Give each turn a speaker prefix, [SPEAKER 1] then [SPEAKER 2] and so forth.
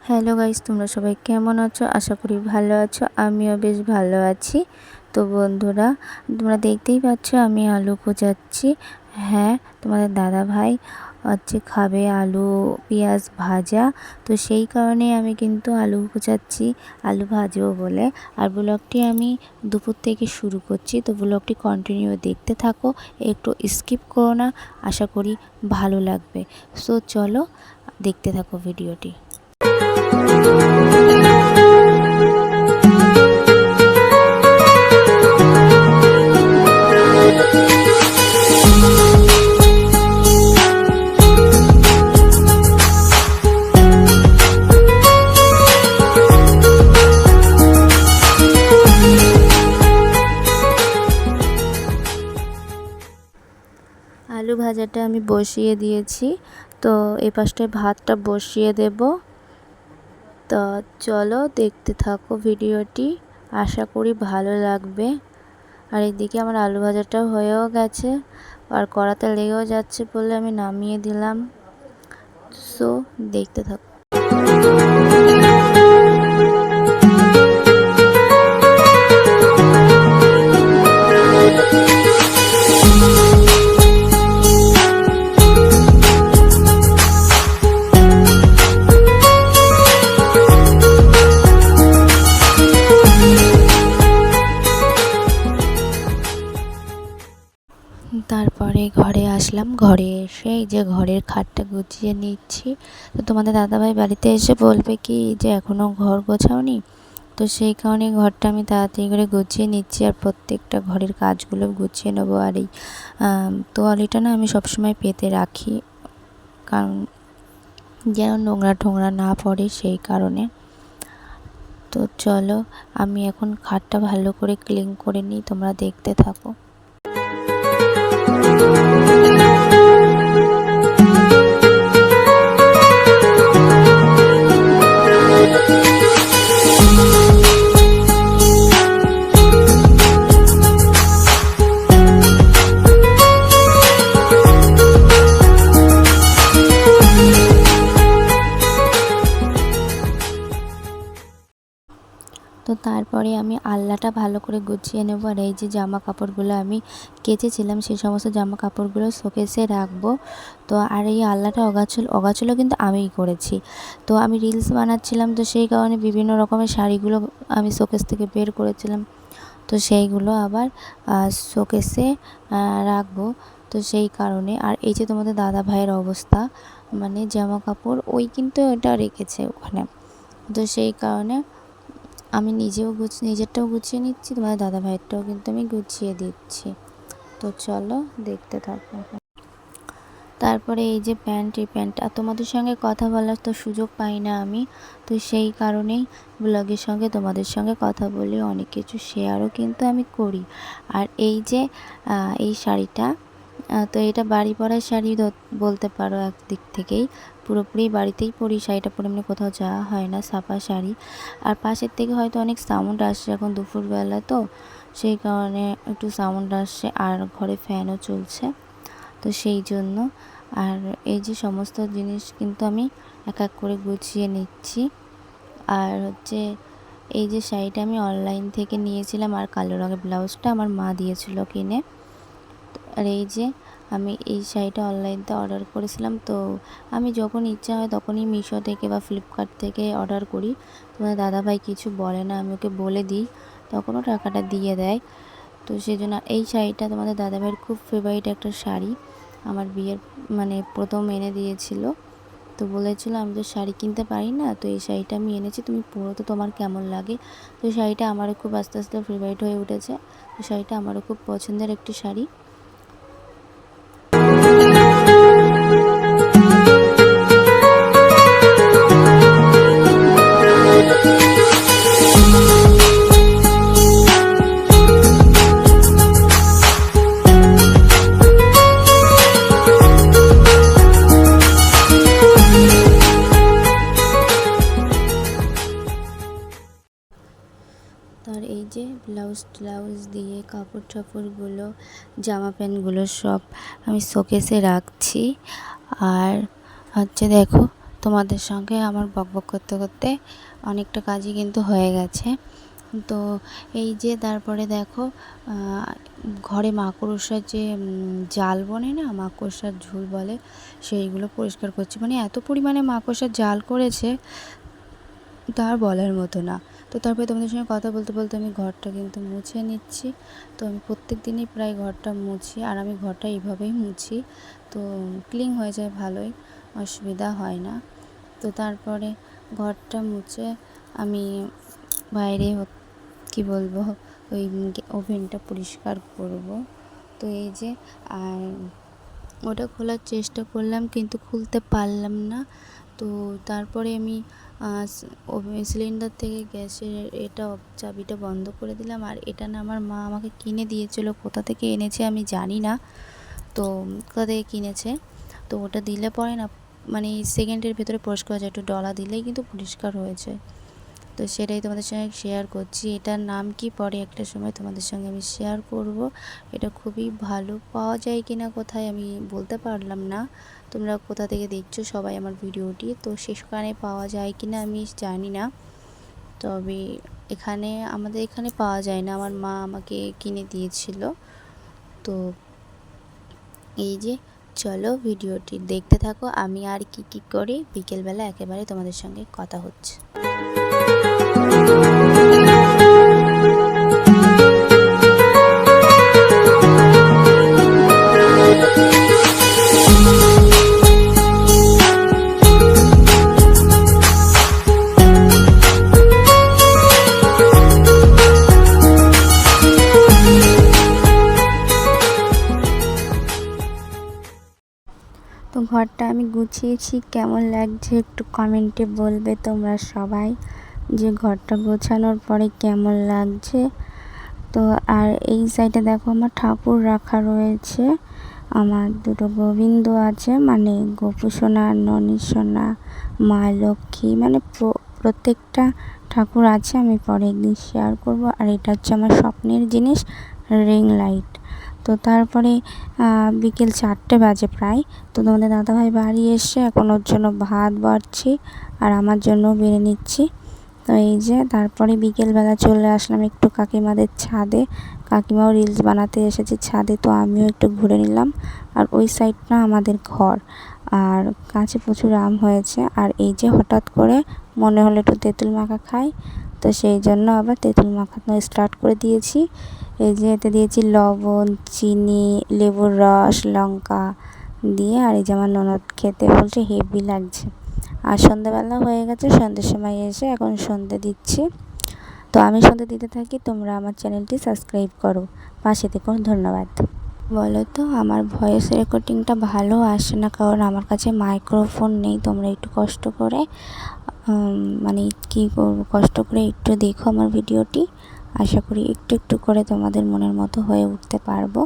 [SPEAKER 1] Hello guys, তোমরা সবাই কেমন আছো? আশা করি ভালো আছো। আমিও বেশ ভালো আছি। তো বন্ধুরা, তোমরা দেখতেই পাচ্ছ আমি আলু কোচাচ্ছি। হ্যাঁ, তোমাদের দাদা ভাই খাবে আলু পেঁয়াজ ভাজা। তো সেই কারণে আমি কিন্তু আলু কোচাচ্ছি, আলু ভাজবো বলে। আর ব্লগটি আমি দুপুর থেকে শুরু করছি, তো ব্লগটি কন্টিনিউ দেখতে থাকো, একটু স্কিপ করো না। আশা করি ভালো লাগবে। সো চলো দেখতে থাকো ভিডিওটি। আলু ভাজাটা আমি বসিয়ে দিয়েছি, তো এই পাশটায় ভাতটা বসিয়ে দেব। তো চলো দেখতে থাকো ভিডিওটি, আশা করি ভালো লাগবে। আর এদিকে আমার আলু ভাজাটা হয়েও গেছে, আর কড়াতে লেগেও যাচ্ছে বলে আমি নামিয়ে দিলাম। সো দেখতে থাকো। তারপরে ঘরে আসলাম, ঘরে এসে এই যে ঘরের খাটটা গুছিয়ে নিচ্ছি। তো তোমাদের দাদাভাই বাড়িতে এসে বলবে কি যে এখনও ঘর গোছাওনি, তো সেই কারণে ঘরটা আমি তাড়াতাড়ি করে গুছিয়ে নিচ্ছি আর প্রত্যেকটা ঘরের কাজগুলো গুছিয়ে নেবো। আর এই তোয়ালিটা না আমি সবসময় পেতে রাখি, কারণ যেন নোংরা টোংরা না পড়ে, সেই কারণে। তো চলো আমি এখন খাটটা ভালো করে ক্লিন করে নিই, তোমরা দেখতে থাকো। তো তারপরে আমি আলনাটা ভালো করে গুছিয়ে নেব। আর এই যে জামা কাপড়গুলো আমি কেচেছিলাম, সেই সমস্ত জামা কাপড়গুলো শোকেসে রাখবো। তো আর এই আলনাটা অগাছলো কিন্তু আমিই করেছি। তো আমি রিলস বানাচ্ছিলাম, তো সেই কারণে বিভিন্ন রকমের শাড়িগুলো আমি শোকেস থেকে বের করেছিলাম, তো সেইগুলো আবার শোকেসে রাখবো। তো সেই কারণে আর এই যে তোমাদের দাদা ভাইয়ের অবস্থা, মানে জামা কাপড় ওই কিন্তু ওটা রেখেছে ওখানে, তো সেই কারণে আমি নিজেরটাও গুছিয়ে নিচ্ছি, তোমাদের দাদা ভাইয়েরটাও কিন্তু আমি গুছিয়ে দিচ্ছি। তো চলো দেখতে থাকো। তারপরে এই যে এই প্যান্ট আর তোমাদের সঙ্গে কথা বলার তো সুযোগ পাই না আমি, তো সেই কারণেই ব্লগের সঙ্গে তোমাদের সঙ্গে কথা বলি, অনেক কিছু শেয়ারও কিন্তু আমি করি। আর এই যে এই শাড়িটা, তো এটা বাড়ি পরার শাড়ি বলতে পারো, একদিক থেকেই পুরোপুরি বাড়িতেই পরি। শাড়িটা পরে এমনি কোথাও যাওয়া হয় না, ছাপা শাড়ি। আর পাশের থেকে হয়তো অনেক সাউন্ড আসছে, এখন দুপুরবেলা তো সেই কারণে একটু সাউন্ড আসছে, আর ঘরে ফ্যানও চলছে, তো সেই জন্য। আর এই যে সমস্ত জিনিস কিন্তু আমি এক এক করে গুছিয়ে নিচ্ছি। আর এই যে শাড়িটা আমি অনলাইন থেকে নিয়েছিলাম, আর কালো রঙের ব্লাউজটা আমার মা দিয়েছিল কিনে। আর এই যে আমি এই শাড়িটা অনলাইনতে অর্ডার করেছিলাম, তো আমি যখন ইচ্ছা হয় তখনই মিশো থেকে বা ফ্লিপকার্ট থেকে অর্ডার করি। তোমার দাদাভাই কিছু বলে না, আমি ওকে বলে দিই, তখনও টাকাটা দিয়ে দেয়। তো সেই জন্য এই শাড়িটা তোমাদের দাদাভাইয়ের খুব ফেভারিট একটা শাড়ি, আমার বিয়ের মানে প্রথম এনে দিয়েছিল। তো বলেছিল আমি তো শাড়ি কিনতে পারি না, তো এই শাড়িটা আমি এনেছি, তুমি পরো তো তোমার কেমন লাগে। তো শাড়িটা আমারও খুব আস্তে আস্তে ফেভারিট হয়ে উঠেছে। তো শাড়িটা আমারও খুব পছন্দের একটি শাড়ি। তার এই যে ব্লাউজ দিয়ে কাপড় টাপড়গুলো, জামা প্যান্টগুলো সব আমি শোকেসে রাখছি। আর দেখো তোমাদের সঙ্গে আমার বকবক করতে করতে অনেকটা কাজই কিন্তু হয়ে গেছে। তো এই যে তারপরে দেখো ঘরে মাকড়সার যে জাল বনে না, মাকড়সার ঝুল বলে, সেইগুলো পরিষ্কার করছি। মানে এত পরিমাণে মাকড়সার জাল করেছে তার বলার মতো না। তো তারপরে তোমাদের সঙ্গে কথা বলতে বলতে আমি ঘরটা কিন্তু মুছে নিচ্ছি। তো আমি প্রত্যেক দিনই প্রায় ঘরটা মুছি, আর আমি ঘরটা এইভাবেই মুছি, তো ক্লিন হয়ে যায় ভালোই, অসুবিধা হয় না। তো তারপরে ঘরটা মুছে আমি বাইরে কি বলবো ওই ওভেনটা পরিষ্কার করব। তো এই যে, আর ওটা খোলার চেষ্টা করলাম কিন্তু খুলতে পারলাম না। তো তারপরে আমি সিলিন্ডার থেকে গ্যাসের চাবিটা বন্ধ করে দিলাম। আর এটা না আমার মা আমাকে কিনে দিয়েছিল, কোথা থেকে এনেছে আমি জানি না, তো কোথা থেকে কিনেছে। তো ওটা দিলে পরে না মানে সেকেন্ডের ভেতরে পরিষ্কার হয়ে যায়, একটু ডলা দিলেই কিন্তু পরিষ্কার হয়েছে। তো সেটাই তোমাদের সঙ্গে শেয়ার করছি। এটার নাম কি পরে একটা সময় তোমাদের সঙ্গে আমি শেয়ার করব। এটা খুবই ভালো, পাওয়া যায় কিনা কোথায় আমি বলতে পারলাম না। তোমরা কোথা থেকে দেখছো সবাই আমার ভিডিওটি, তো সেখানে পাওয়া যায় কিনা আমি জানি না, তবে আমাদের এখানে পাওয়া যায় না, আমার মা আমাকে কিনে দিয়েছিল। তো এই যে, চলো ভিডিওটি দেখতে থাকো আমি আর কি করি বিকেলবেলা একেবারে তোমাদের সঙ্গে কথা হচ্ছে। তো ঘরটা আমি গুছিয়েছি, কেমন লাগছে একটু কমেন্টে বলবে তোমরা সবাই, যে ঘরটা গোছানোর পরে কেমন লাগছে। তো আর এই সাইডে দেখো আমার ঠাকুর রাখা রয়েছে, আমার দুটো গোবিন্দ আছে, মানে গোপু সোনা, ননী সোনা, মা লক্ষ্মী, মানে প্রত্যেকটা ঠাকুর আছে, আমি পরে একদিন শেয়ার করব। আর এটা হচ্ছে আমার স্বপ্নের জিনিস, রিং লাইট। তো তারপরে বিকেল 4টে বাজে প্রায়। তো তোমাদের দাদাভাই বাড়ি এসে এখন ওর জন্য ভাত বাড়ছি আর আমার জন্যও বেড়ে নিচ্ছি। তো এই যে, তারপরে বিকেলবেলা চলে আসলাম একটু কাকিমাদের ছাদে, কাকিমাও রিলস বানাতে এসেছে ছাদে, তো আমিও একটু ঘুরে নিলাম। আর ওই সাইডটা আমাদের ঘর, আর গাছে প্রচুর আম হয়েছে। আর এই যে হঠাৎ করে মনে হলো একটু তেঁতুল মাখা খাই, তো সেই জন্য আবার তেঁতুল মাখানো স্টার্ট করে দিয়েছি। এই যে এতে দিয়েছি লবণ, চিনি, লেবুর রস, লঙ্কা দিয়ে। আর এই যে আমার ননদ খেতে বলছে হেভি লাগছে। আর সন্ধ্যাবেলা হয়ে গেছে, সন্ধ্যের সময় এসে এখন সন্ধ্যে দিচ্ছি। তো আমি সন্ধ্যে দিতে থাকি, তোমরা আমার চ্যানেলটি সাবস্ক্রাইব করো, পাশে থেকো। ধন্যবাদ। বলো তো, আমার ভয়েস রেকর্ডিংটা ভালো আসে না, কারণ আমার কাছে মাইক্রোফোন নেই। তোমরা একটু কষ্ট করে মানে কী করবো, কষ্ট করে একটু দেখো আমার ভিডিওটি, আশা করি একটু একটু করে তোমাদের মনের মতো হয়ে উঠতে পারবো।